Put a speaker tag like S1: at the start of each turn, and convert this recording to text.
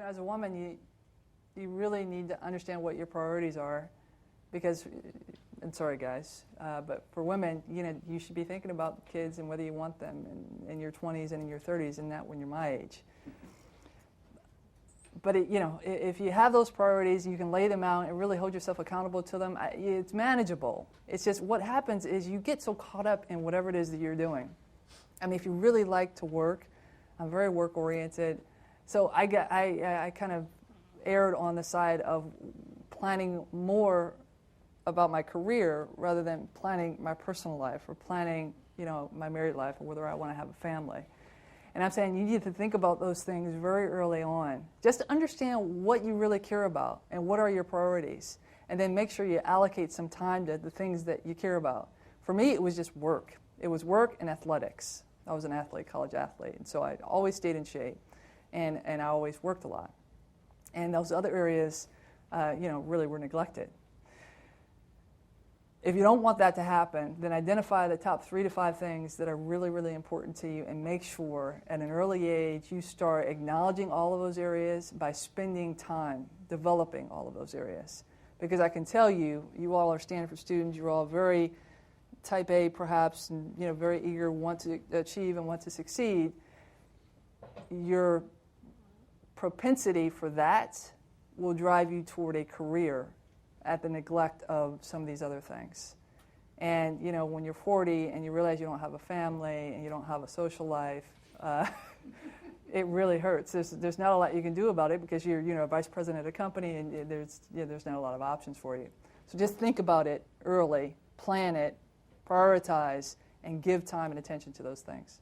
S1: as a woman, you really need to understand what your priorities are, because, and sorry guys, but for women, you should be thinking about kids and whether you want them in your 20s and in your 30s, and not when you're my age. But if you have those priorities, you can lay them out and really hold yourself accountable to them. It's manageable. It's just what happens is you get so caught up in whatever it is that you're doing. I mean, if you really like to work, I'm very work-oriented, so I kind of erred on the side of planning more about my career rather than planning my personal life or planning, my married life or whether I want to have a family. And I'm saying you need to think about those things very early on. Just to understand what you really care about and what are your priorities. And then make sure you allocate some time to the things that you care about. For me, it was just work. It was work and athletics. I was an athlete, college athlete, and so I always stayed in shape. And I always worked a lot. And those other areas, really were neglected. If you don't want that to happen, then identify the top 3 to 5 things that are really, really important to you, and make sure at an early age you start acknowledging all of those areas by spending time developing all of those areas. Because I can tell you, you all are Stanford students, you're all very type A perhaps, and very eager, want to achieve and want to succeed. Your propensity for that will drive you toward a career at the neglect of some of these other things. And, when you're 40 and you realize you don't have a family and you don't have a social life, it really hurts. There's not a lot you can do about it because you're, a vice president of a company and there's not a lot of options for you. So just think about it early, plan it, prioritize, and give time and attention to those things.